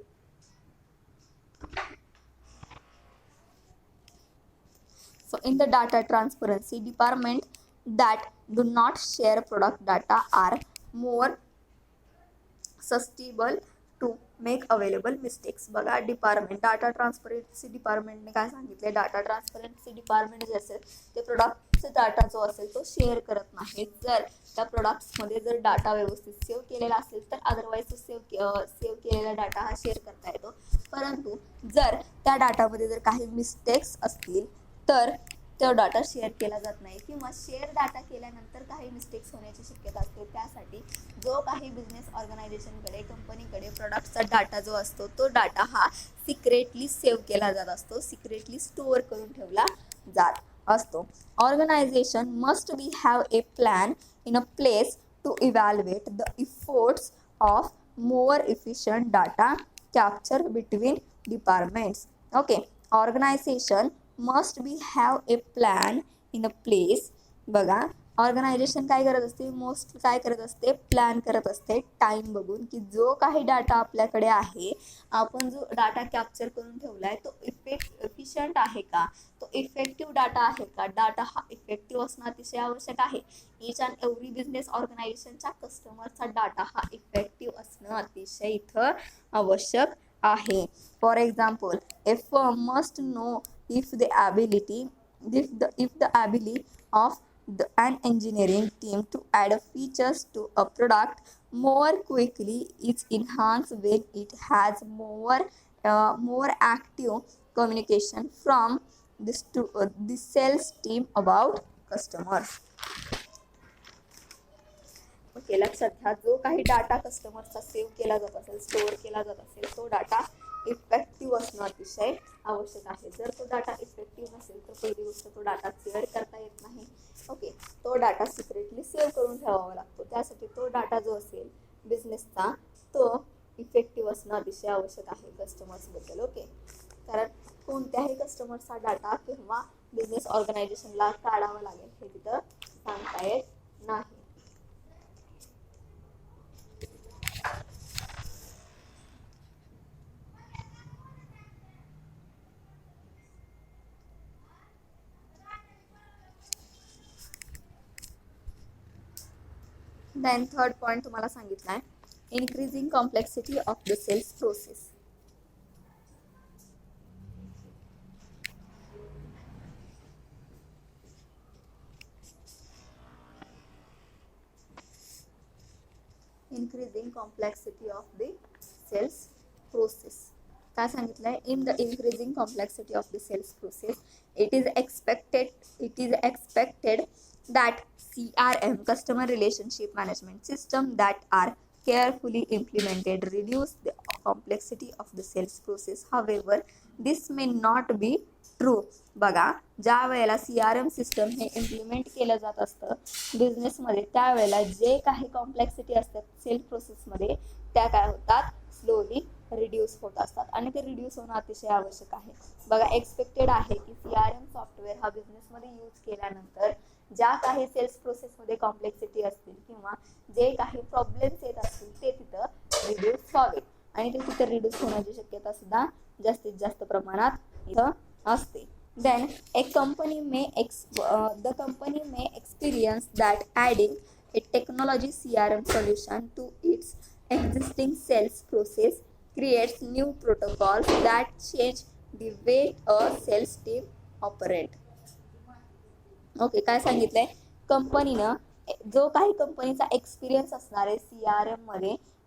so in the data transparency department that do not share product data are more susceptible to make available mistakes. बघा, डिपार्टमेंट डाटा ट्रान्सपरन्सी डिपार्टमेंटने काय सांगितले, डाटा ट्रान्सपरन्सी डिपार्टमेंट जे असेल ते प्रोडक्टचा डाटा जो असेल तो शेअर करत नाही. जर त्या प्रोडक्ट्समध्ये जर डाटा व्यवस्थित सेव्ह केलेला असेल तर अदरवाईज सेव्ह केलेला डाटा हा शेअर करता येतो. परंतु जर त्या डाटामध्ये जर काही मिस्टेक्स असतील तर तो डाटा शेअर केला जात नाही, किंवा शेअर डाटा केल्यानंतर काही मिस्टेक्स होण्याची शक्यता असते. त्यासाठी जो काही बिझनेस ऑर्गनायझेशनकडे, कंपनीकडे प्रोडक्टचा डाटा जो असतो तो डाटा हा सिक्रेटली सेव्ह केला जात असतो, सिक्रेटली स्टोअर करून ठेवला जात असतो. Organization must be have a plan in a place to evaluate the efforts of more efficient data capture between departments. Okay, organization must be have a plan in a place. बघा, organisation काय करत असते, most काय करत असते, plan करत असते time बघून की जो काही डाटा आपल्याकडे आहे, आपण जो डाटा कॅप्चर करून ठेवलाय तो इफिशियंट आहे का, तो इफेक्टिव्ह डाटा आहे का, डाटा हा इफेक्टिव्ह असणं अतिशय आवश्यक आहे. इच अँड एव्हरी बिझनेस ऑर्गनायझेशनच्या कस्टमरचा डाटा हा इफेक्टिव्ह असणं अतिशय इथं आवश्यक आहे. For example, A firm must know if the ability if the ability of an engineering team to add features to a product more quickly is enhanced when it has more active communication from the sales team about customers. Okay, लक्षात घ्या, जो काही data कस्टमरचा save केला जात असेल, store केला जात असेल, तो डाटा इफेक्टिव्ह असणं अतिशय आवश्यक आहे. जर तो डाटा इफेक्टिव्ह नसेल तर पहिली गोष्ट तो डाटा शेअर करता येत नाही. ओके, तो डाटा सिक्रेटली सेव्ह करून ठेवावा लागतो. त्यासाठी तो डाटा जो असेल बिझनेसचा तो इफेक्टिव्ह असणं अतिशय आवश्यक आहे कस्टमर्सबद्दल. ओके, कारण कोणत्याही कस्टमरचा डाटा किंवा बिझनेस ऑर्गनायझेशनला काढावा लागेल हे तिथं सांगता येत नाही. देन थर्ड पॉईंट तुम्हाला सांगितलं आहे, increasing complexity of the sales process. Increasing complexity of the sales process काय सांगितलंय, in the increasing complexity of the sales process it is expected that CRM, customer relationship management system, that are carefully implemented reduce the complexity of the sales process. However, this may not be true. बघा, ज्या वेळेला CRM system हे implement केलं जात असतं बिझनेसमध्ये, त्यावेळेला जे काही कॉम्प्लेक्सिटी असतात सेल्स प्रोसेसमध्ये त्या काय होतात, स्लोली रिड्यूस होत असतात आणि ते रिड्यूस होणं अतिशय आवश्यक आहे. बघा, एक्सपेक्टेड आहे की CRM सॉफ्टवेअर हा बिझनेसमध्ये यूज केल्यानंतर ज्या काही सेल्स प्रोसेसमध्ये कॉम्प्लेक्सिटी असतील किंवा जे काही प्रॉब्लेम्स येत असतील ते तिथं रिड्यूस व्हावे आणि ते तिथं रिड्यूस होण्याची शक्यता सुद्धा जास्तीत जास्त प्रमाणात इथं असते. Then the company may experience that adding a technology CRM solution to its existing sales process creates new protocols that change the way a sales team operate. Okay, काय सांगितलंय, कंपनीनं जो काही कंपनीचा एक्सपिरियन्स असणार आहे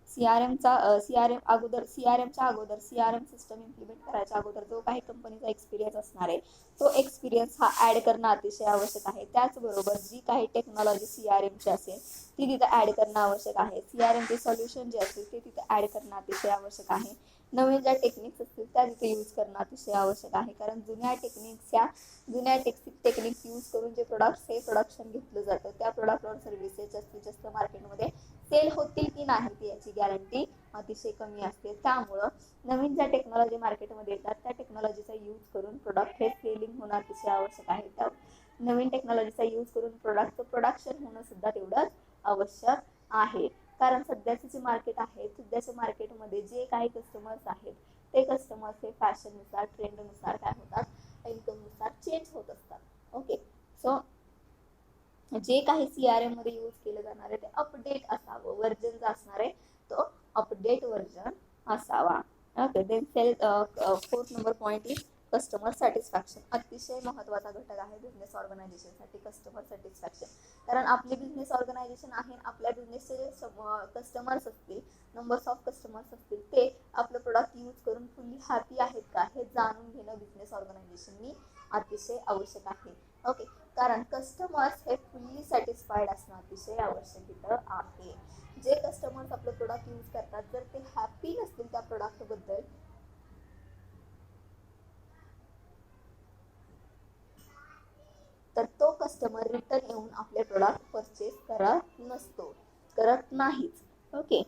CRM अगोदर CRM सिस्टम इम्प्लिमेंट करायच्या अगोदर जो काही कंपनीचा एक्सपिरियन्स असणार आहे तो एक्सपिरियन्स हा ॲड करणं अतिशय आवश्यक आहे. त्याचबरोबर जी काही टेक्नॉलॉजी CRMची असेल ती तिथं ॲड करणं आवश्यक आहे. CRMचे सोल्युशन जे असेल ते तिथं ॲड करणं अतिशय आवश्यक आहे. नवीन ज्या टेक्निक्स असतील त्या तिथे यूज करणं अतिशय आवश्यक आहे, कारण जुन्या टेक्निक्स यूज करून जे प्रोडक्ट्स हे प्रोडक्शन घेतलं जातं त्या प्रोडक्टवर सर्व्हिसेस जास्तीत जास्त मार्केटमध्ये सेल होतील की नाही याची गॅरंटी अतिशय कमी असते. त्यामुळं नवीन ज्या टेक्नॉलॉजी मार्केटमध्ये येतात त्या टेक्नॉलॉजीचा यूज करून प्रोडक्ट हे सेलिंग होणं अतिशय आवश्यक आहे. त्या नवीन टेक्नॉलॉजीचा यूज करून प्रोडक्टचं प्रोडक्शन होणं सुद्धा तेवढंच आवश्यक आहे, कारण सध्याचे जे मार्केट आहे सध्याच्या मार्केटमध्ये जे काही कस्टमर्स आहेत ते कस्टमर्स हे फॅशननुसार ट्रेंडनुसार काय होतात, इन्कमनुसार चेंज होत असतात. ओके, सो जे काही CRM मध्ये यूज केलं जाणार आहे ते अपडेट असावं, व्हर्जन जो असणार आहे तो अपडेट व्हर्जन असावा. Okay, then fourth number point is customer satisfaction. अतिशय महत्त्वाचा घटक आहे बिझनेस ऑर्गनायझेशनसाठी कस्टमर सॅटिस्फॅक्शन, कारण आपली बिझनेस ऑर्गनायझेशन आहे, आपल्या बिझनेसचे जे कस्टमर्स असतील, नंबर्स ऑफ कस्टमर्स असतील ते आपलं प्रोडक्ट यूज करून फुल्ली हॅपी आहेत का हे जाणून घेणं बिझनेस ऑर्गनायझेशननी अतिशय आवश्यक आहे. ओके, कारण कस्टमर्स हे फुल्ली सॅटिस्फाईड असणं अतिशय आवश्यक इथं आहे. जे कस्टमर्स आपलं प्रोडक्ट यूज करतात जर ते हॅपी नसतील त्या प्रोडक्टबद्दल तर तो कस्टमर रिटर्न येऊन आपले प्रोडक्ट परचेस करत नाहीच. ओके,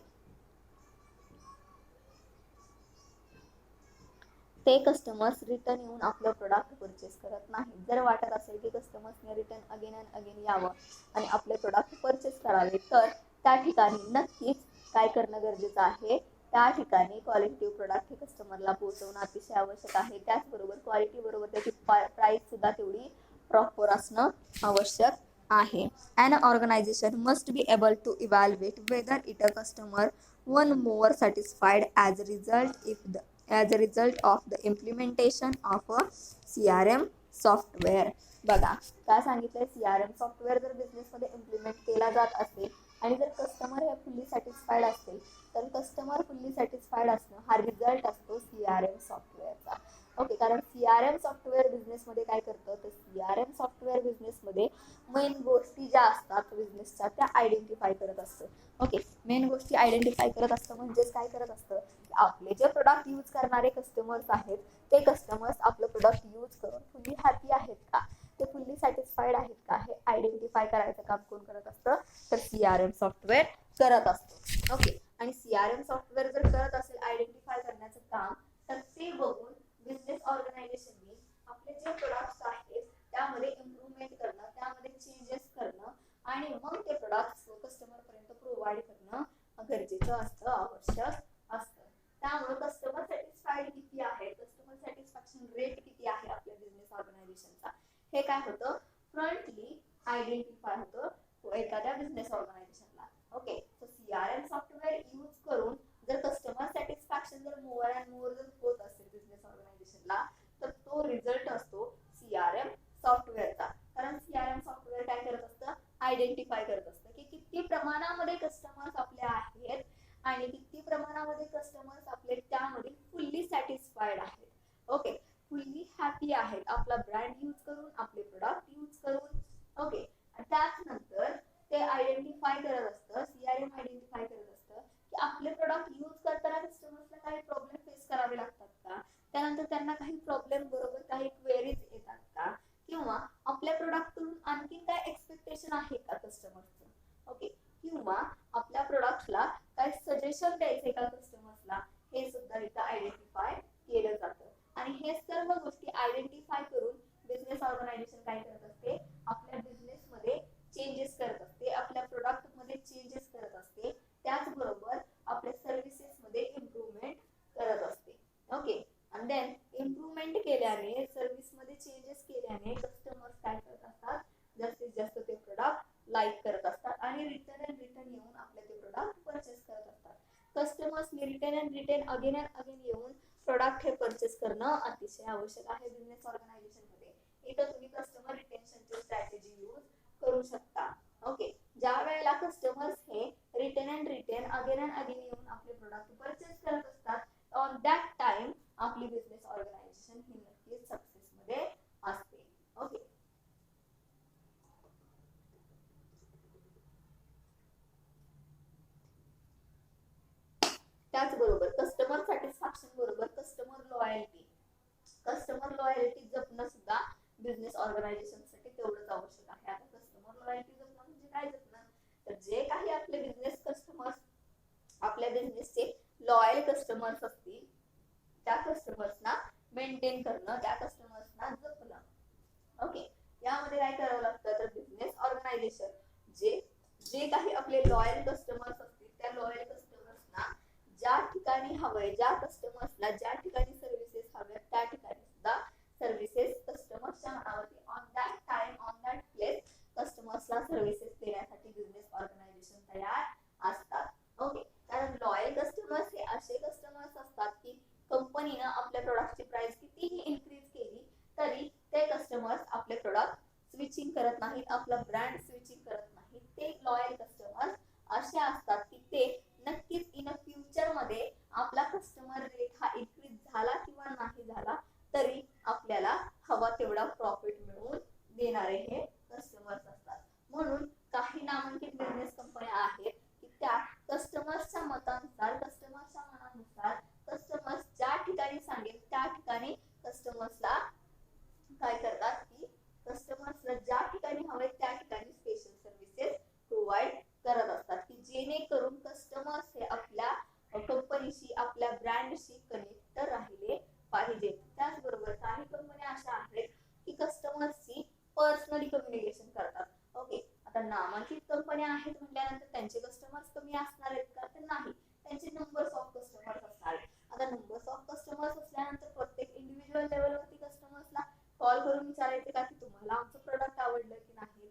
ते कस्टमर्स रिटर्न येऊन आपलं प्रोडक्ट परचेस करत नाही. जर वाटत असेल की कस्टमर्सने रिटर्न अगेन अँड अगेन यावं आणि आपले प्रोडक्ट परचेस करावे, तर त्या ठिकाणी नक्कीच काय करणं गरजेचं आहे, त्या ठिकाणी क्वालिटी प्रोडक्ट हे कस्टमरला पोहोचवणं अतिशय आवश्यक आहे. त्याचबरोबर क्वालिटी बरोबर त्याची प्राइस सुद्धा तेवढी प्रॉपर असणं आवश्यक आहे. An organization must be able to evaluate whether it a customer one more satisfied as a result of the implementation of a CRM software. बघा काय सांगितलंय, CRM सॉफ्टवेअर जर बिझनेसमध्ये इम्प्लिमेंट केला जात असेल आणि जर कस्टमर हे फुल्ली सॅटिस्फाईड असतील, तर कस्टमर फुल्ली सॅटिस्फाईड असणं हा रिझल्ट असतो CRM सॉफ्टवेअरचा. ओके, कारण CRM सॉफ्टवेअर बिझनेसमध्ये काय करतं, तर CRM सॉफ्टवेअर बिझनेसमध्ये मेन गोष्टी ज्या असतात बिझनेसच्या त्या आयडेंटिफाय करत असतं. ओके, मेन गोष्टी आयडेंटिफाय करत असतं म्हणजेच काय करत असतं, आपले जे प्रोडक्ट यूज करणारे कस्टमर्स आहेत ते कस्टमर्स आपलं प्रोडक्ट यूज करून फुल्ली हॅपी आहेत का, ते फुल्ली सॅटिस्फाईड आहेत का, हे आयडेंटिफाय करायचं काम कोण करत असतं, तर CRM सॉफ्टवेअर करत असतं. ओके, आणि CRM सॉफ्टवेअर जर करत असेल आयडेंटिफाय करण्याचं काम, तर ते बघून बिझनेस ऑर्गनायझेशनने आपले जे प्रोडक्ट्स आहेत त्यामध्ये इम्प्रूव्हमेंट करणं, त्यामध्ये चेंजेस करणं आणि मग ते प्रोडक्ट्स कस्टमर पर्यंत प्रोव्हाइड करणं गरजेचं असतं, आवश्यक असतं. त्यामुळे कस्टमर सॅटिस्फाईड किती आहे, कस्टमर सॅटिस्फॅक्शन रेट किती आहे आपल्या बिझनेस ऑर्गनायझेशनचा, हे काय होतं फ्रंटली आयडेंटिफाय होतं एखाद्या बिझनेस ऑर्गनायझेशनला. Okay, so CRM software use करून जर कस्टमर सॅटिस्फॅक्शन जर मोर अँड मोर जर होत असेल बिझनेस ऑर्गनायझेशनला, तर तो रिझल्ट असतो CRM सॉफ्टवेअरचा. कारण CRM सॉफ्टवेअर काय करत असतं, आयडेंटिफाय करत असतं की किती प्रमाणामध्ये कस्टमर्स आपले आहेत आणि किती प्रमाणामध्ये कस्टमर्स आपले त्यामध्ये फुल्ली सॅटिस्फाईड आहेत. ओके, फुल्ली हॅपी आहेत आपला ब्रँड यूज करून, आपले प्रोडक्ट यूज करून. ओके, त्यानंतर ते आयडेंटिफाय करत असतं, CRM आयडेंटिफाय करत असतं की आपले प्रोडक्ट यूज करताना कस्टमर्सला काही प्रॉब्लेम फेस करावे लागतात का, त्यानंतर त्यांना काही प्रॉब्लेम बरोबर काही क्वेरीज येतात का, किंवा आपल्या प्रोडक्टकडून आणखी काय एक्सपेक्टेशन आहे का कस्टमरचं. ओके, किंवा आपल्या प्रोडक्टला काय सजेशन द्यायचे का कस्टमर्सला, हे सुद्धा इथं आयडेंटिफाय केलं जातं. आणि हे सर्व गोष्टी आयडेंटिफाय करून बिझनेस ऑर्गनायझेशन काय करत असते, आपल्या बिझनेसमध्ये चेंजेस करत असते, आपल्या प्रोडक्टमध्ये चेंजेस करत असते, त्याचबरोबर आपल्या सर्व्हिसेसमध्ये इम्प्रूव्हमेंट करत असते. ओके, आणि देन इम्प्रूव्हमेंट केल्याने, सर्व्हिसमध्ये चेंजेस केल्याने कस्टमर्स काय करत असतात, जास्तीत जास्त ते प्रोडक्ट लाईक करत असतात आणि रिटर्न येऊन आपले ते प्रोडक्ट परचेस करत असतात. कस्टमर्सने रिटर्न अगेन अँड अगेन येऊन प्रोडक्ट हे परचेस करणं अतिशय आवश्यक आहे बिझनेस ऑर्गनायझेशनमध्ये. इथं तुम्ही कस्टमर रिटेन्शनची स्ट्रॅटेजी यूज करू शकता. ओके, ज्या वेळेला कस्टमर्स हे रिटर्न अगेन अँड अगेन येऊन आपले प्रोडक्ट परचेस करत असतात, ऑन दॅट टाइम आपली बिझनेस ऑर्गनायझेशन ही नक्कीच सक्सेसमध्ये असते. ओके, त्याचबरोबर कस्टमर सॅटिस्फॅक्शन बरोबर कस्टमर लॉयल्टी जपणं सुद्धा बिझनेस ऑर्गनायझेशनसाठी तेवढंच आवश्यक आहे. आता कस्टमर लॉयल्टी जपणं म्हणजे काय जपणं, तर जे काही आपले बिझनेस कस्टमर्स, आपल्या बिझनेसचे लॉयल कस्टमर्स असतील त्या कस्टमर्सना मेंटेन करणं, त्या कस्टमर्सना जपणं. ओके, यामध्ये काय करावं लागतं, तर बिझनेस ऑर्गनायझेशन जे जे काही आपले लॉयल कस्टमर्स असतील त्या लॉयल कस्टमर्सना ज्या ठिकाणी हवंय, ज्या कस्टमर्सला ज्या ठिकाणी सर्व्हिसेस हव्यात त्या ठिकाणी सुद्धा सर्व्हिसेस कस्टमर्सच्या मनावरती on that time on that place कस्टमर्सला सर्व्हिसेस देण्यासाठी बिझनेस ऑर्गनायझेशन तयार असतात. ओके, कारण लॉयल कस्टमर्स हे असे कस्टमर्स असतात की कंपनीनं आपल्या प्रोडक्टची प्राइस कितीही इन्क्रीज केली तरी ते कस्टमर्स आपले प्रोडक्ट स्विचिंग करत नाहीत, आपला ब्रँड स्विचिंग करत नाहीत. ते लॉयल कस्टमर्स असे असतात की ते नक्कीच इन फ्युचर मध्ये आपला कस्टमर रेट हा इन्क्रीज झाला किंवा नाही झाला तरी आपल्याला हवा तेवढा प्रॉफिट मिळवून देणारे हे कस्टमर्स असतात. म्हणून काही नामांकित बिझनेस कंपन्या आहेत की त्या कस्टमर्सच्या मतानुसार, कस्टमर्सच्या मनानुसार, कस्टमर्स ज्या ठिकाणी सांगेल त्या ठिकाणी कस्टमर्सला काय करतात की कस्टमर्सला ज्या ठिकाणी हवे त्या ठिकाणी स्पेशल सर्व्हिसेस प्रोव्हाइड करत असतात की जेणेकरून कस्टमर्स हे आपल्या कंपनीशी, आपल्या ब्रँडशी कनेक्ट राहिले पाहिजेत. नंबर्स ऑफ कस्टमर्स असणार. आता नंबर्स ऑफ कस्टमर्स असल्यानंतर प्रत्येक इंडिव्हिज्युअल लेवलवरती कस्टमर्सला कॉल करून विचारायचे का की तुम्हाला आमचं प्रोडक्ट आवडलं की नाही,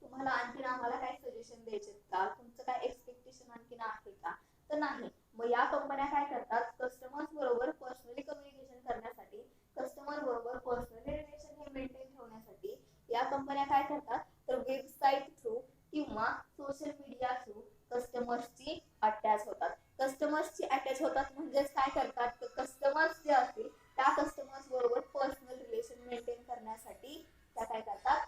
तुम्हाला आणखीन आम्हाला काय सजेशन द्यायचे का, तुमचं काय एक्सपेक्टेशन आणखीन आहे का, तर नाही. मग या कंपन्या काय करतात, कस्टमर्स बरोबर पर्सनली कम्युनिकेशन करण्यासाठी, कस्टमर बरोबर पर्सनली रिलेशन हे मेंटेन ठेवण्यासाठी या कंपन्या काय करतात, तर वेबसाईट थ्रू किंवा सोशल मीडिया थ्रू कस्टमर्सची अटॅच होतात. कस्टमर्सची अटॅच होतात म्हणजेच काय करतात, तर कस्टमर्स जे असतील त्या कस्टमर्स बरोबर पर्सनल रिलेशन मेंटेन करण्यासाठी त्या काय करतात,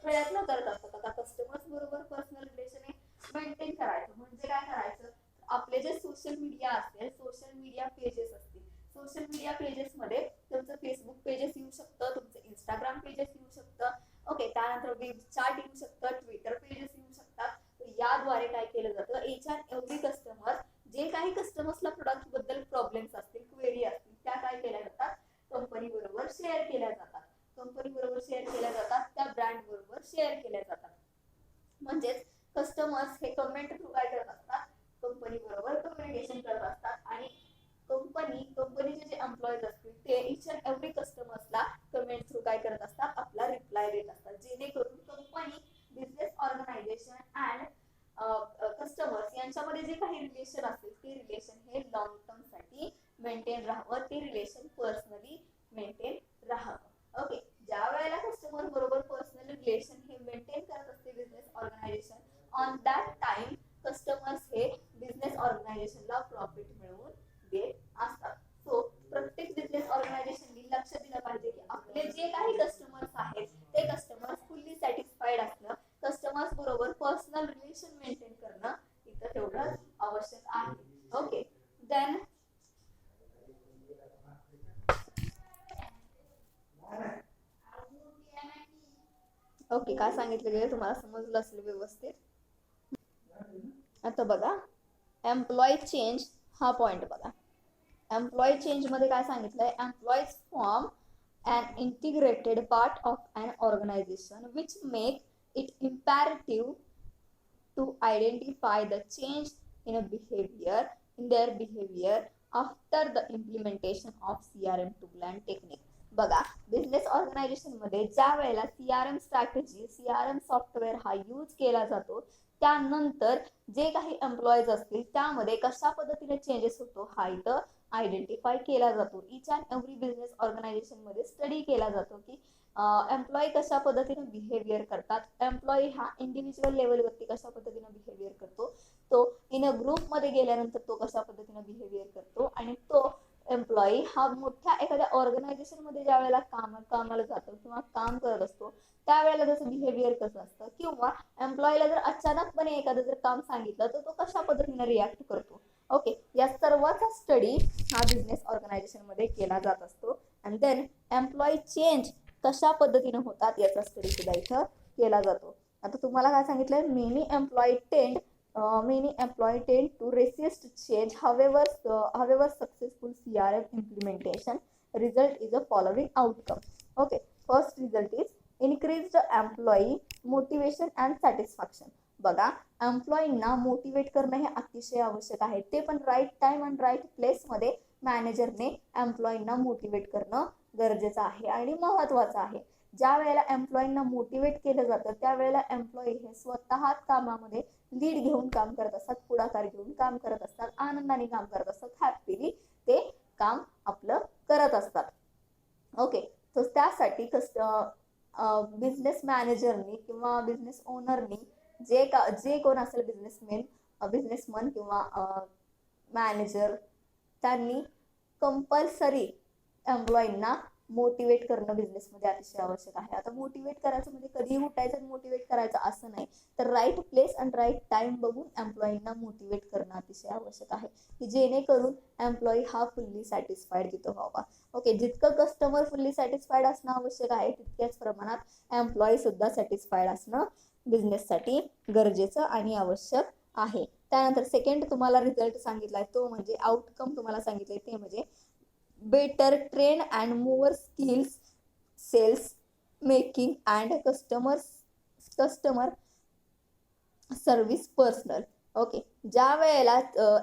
प्रयत्न करत असतात. आता कस्टमर्स बरोबर पर्सनल रिलेशन मेंटेन करायचं म्हणजे काय करायचं, आपले जे सोशल मीडिया असेल, सोशल मीडिया पेजेस असतील, सोशल मीडिया पेजेस मध्ये तुमचं फेसबुक पेजेस येऊ शकतं, तुमचं इंस्टाग्राम पेजेस येऊ शकतं, ओके. त्यानंतर वेब चॅट येऊ शकतं, ट्विटर पेजेस येऊ शकतात. तर याद्वारे काय केलं जातं, एच अँड एव्हरी कस्टमर, जे काही कस्टमर्सला प्रोडक्ट बद्दल प्रॉब्लेम्स असतील, क्वेरी असतील, त्या काय केल्या जातात, कंपनी बरोबर शेअर केल्या जातात. कंपनी बरोबर शेअर केल्या जातात, त्या ब्रँड बरोबर शेअर केल्या जातात. म्हणजेच कस्टमर्स हे कमेंट थ्रू काय करत असतात, कंपनी बरोबर कम्युनिकेशन करत असतात आणि कंपनीचे जे एम्प्लॉईज असतील ते इच अँड एव्हरी कस्टमर्सला कमेंट थ्रू काय करत असतात, आपला रिप्लाय देत असतात, जेणेकरून company, business organisation and customers यांच्यामध्ये जे काही रिलेशन असेल ते रिलेशन हे लॉंग टर्म साठी मेंटेन राहावं, ते रिलेशन पर्सनली मेंटेन राहावं. ओके. ज्या वेळेला कस्टमर बरोबर पर्सनल रिलेशन हे मेंटेन करत असते business organization, on that time customers हे बिझनेस ऑर्गनायझेशनला प्रॉफिट मिळवून देत असतात. सो प्रत्येक बिझनेस ऑर्गनायझेशननी लक्ष दिलं पाहिजे की आपले जे काही कस्टमर्स आहेत ते कस्टमर्स फुल्ली सॅटिस्फाईड असणं, कस्टमर्स बरोबर पर्सनल रिलेशन मेंटेन करणं इथं तेवढं आवश्यक आहे. ओके. देन ओके, काय सांगितलं गेलं तुम्हाला समजलं असेल व्यवस्थित. आता बघा, एम्प्लॉय चेंज हा पॉइंट बघा. एम्प्लॉय चेंज मध्ये काय सांगितलंय, employees form an integrated part of an organization which make it imperative to identify the change in their behavior after the implementation of CRM tool and technique. बघा, business organization मध्ये ज्या वेळेला CRM strategy, CRM software हा use केला जातो, त्यानंतर जे काही एम्प्लॉईज असतील त्यामध्ये कशा पद्धतीने चेंजेस होतो हा इथं आयडेंटिफाय केला जातो. Each and every business organization मध्ये स्टडी केला जातो की एम्प्लॉई कशा पद्धतीने बिहेवियर करतात, एम्प्लॉई हा इंडिव्हिज्युअल लेवलवरती कशा पद्धतीने बिहेवियर करतो, तो इन अ ग्रुप मध्ये गेल्यानंतर तो कशा पद्धतीने बिहेवियर करतो, आणि तो एम्प्लॉई हा मोठ्या एखाद्या ऑर्गनायझेशन मध्ये ज्या वेळेला कामाला जातो किंवा काम करत असतो त्यावेळेला त्याचं बिहेवियर कसं असतं, किंवा एम्प्लॉईला जर अचानकपणे एखादं जर काम सांगितलं तर तो कशा पद्धतीने रिॲक्ट करतो. ओके. या सर्वांचा स्टडी हा बिझनेस ऑर्गनायझेशन मध्ये केला जात असतो. अँड देन एम्प्लॉई चेंज कशा पद्धतीने होतात याचा स्टडी सुद्धा इथं केला जातो. आता तुम्हाला काय सांगितलंय, many employee tend to resist change, however successful CRM implementation result is a following outcome. Okay, first result is increased employee motivation and satisfaction. बघा, एम्प्लॉईंना मोटिवेट करणं हे अतिशय आवश्यक आहे, ते पण राईट टाइम आणि राईट प्लेस मध्ये मॅनेजरने एम्प्लॉईंना मोटिवेट करणं गरजेचं आहे आणि महत्वाचं आहे. ज्या वेळेला एम्प्लॉईंना मोटिवेट केलं जातं त्यावेळेला एम्प्लॉई हे स्वतः कामामध्ये लीड घेऊन काम करत असतात, पुढाकार घेऊन काम करत असतात, आनंदाने काम करत असतात, हॅपीली ते काम आपलं करत असतात. ओके. तर त्यासाठी बिझनेस मॅनेजरनी किंवा बिझनेस ओनरनी जे कोण असेल बिझनेसमन किंवा मॅनेजर, त्यांनी कंपल्सरी एम्प्लॉईंना मोटिवेट करणं बिझनेसमध्ये अतिशय आवश्यक आहे. आता मोटिवेट करायचं म्हणजे कधीही उठायचं आणि मोटिवेट करायचं असं नाही, तर राईट प्लेस आणि राईट टाइम बघून एम्प्लॉईंना मोटिवेट करणं अतिशय आवश्यक आहे की जेणेकरून एम्प्लॉई हा फुल्ली सॅटिस्फाईड तिथं व्हावा. ओके. जितकं कस्टमर फुल्ली सॅटिस्फाईड असणं आवश्यक आहे तितक्याच प्रमाणात एम्प्लॉई सुद्धा सॅटिस्फाईड असणं बिझनेससाठी गरजेचं आणि आवश्यक आहे. त्यानंतर सेकंड तुम्हाला रिझल्ट सांगितलाय तो म्हणजे आउटकम तुम्हाला सांगितलंय ते म्हणजे better train and more skills sales making and customer service personal. Okay, ज्या वेळेला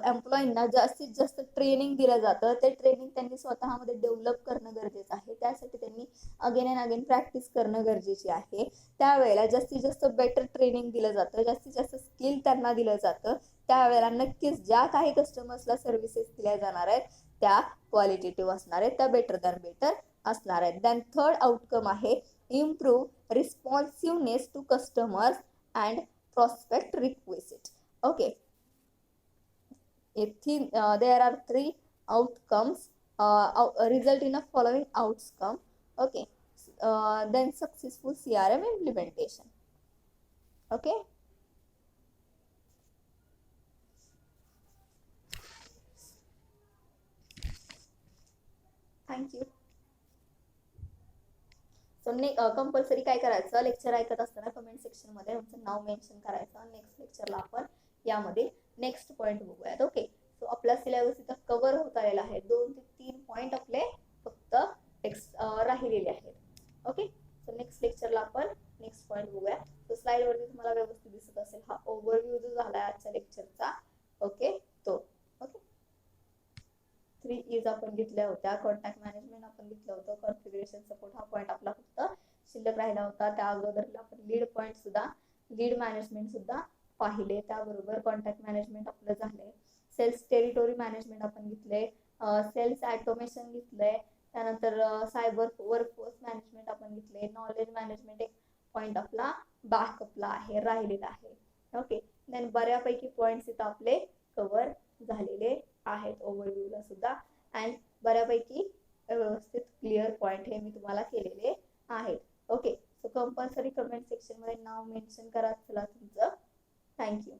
एम्प्लॉईंना जास्तीत जास्त ट्रेनिंग दिलं जातं, ते ट्रेनिंग त्यांनी स्वतःमध्ये डेव्हलप करणं गरजेचं आहे. त्यासाठी त्यांनी अगेन अँड अगेन प्रॅक्टिस करणं गरजेची आहे. त्यावेळेला जास्तीत जास्त बेटर ट्रेनिंग दिलं जातं, जास्तीत जास्त स्किल त्यांना दिलं जातं. त्यावेळेला नक्कीच ज्या काही कस्टमर्सला सर्व्हिसेस दिल्या जाणार आहेत त्या क्वालिटेटिव्ह असणार आहेत, त्या बेटर दॅन बेटर असणार आहेत. देन थर्ड आउटकम आहे improve responsiveness to customers and prospect requisite. Okay, there are three outcomes result in a following outcome. Okay, then successful CRM implementation. Okay, thank you. So compulsory काय करायचं, lecture ऐकत असताना comment section मध्ये तुमचं नाव mention करायचं. Next लेक्चरला आपण यामध्ये next point बघूयात. ओके, सो आपला सिलेबस इथं कव्हर होत आलेला आहे. 2 ते 3 पॉईंट आपले फक्त राहिलेले आहेत. ओके, सो नेक्स्ट लेक्चरला आपण नेक्स्ट पॉईंट बघूया. सो स्लाइड वरती तुम्हाला व्यवस्थित दिसत असेल हा ओव्हरव्ह्यू जो झाला आजच्या लेक्चरचा. ओके, तो ओके 3 E's आपण घेतल्या होत्या. कॉन्टॅक्ट मॅनेजमेंट आपण घेतलं होतं. कॉन्फिगरेशन सपोर्ट हा पॉईंट आपला फक्त शिल्लक राहिला होता. त्या अगोदर आपण लीड पॉईंट सुद्धा, लीड मॅनेजमेंट सुद्धा पाहिले. त्याबरोबर कॉन्टॅक्ट मॅनेजमेंट आपलं झालंय. सेल्स टेरिटोरी मॅनेजमेंट आपण घेतले. सेल्स ऑटोमेशन घेतलंय. त्यानंतर सायबर वर्कफोर्स मॅनेजमेंट आपण घेतले. नॉलेज मॅनेजमेंट एक पॉईंट आपला बॅकअपला आहे, राहिलेला आहे. ओके, देन बऱ्यापैकी पॉईंट्स इथं आपले कव्हर झालेले आहेत ओव्हरव्ह्यूला सुद्धा. अँड बऱ्यापैकी व्यवस्थित क्लिअर पॉईंट हे मी तुम्हाला केलेले आहेत. Okay, so compulsory comment section मध्ये नाव मेन्शन करा चला तुमचं. थँक्यू.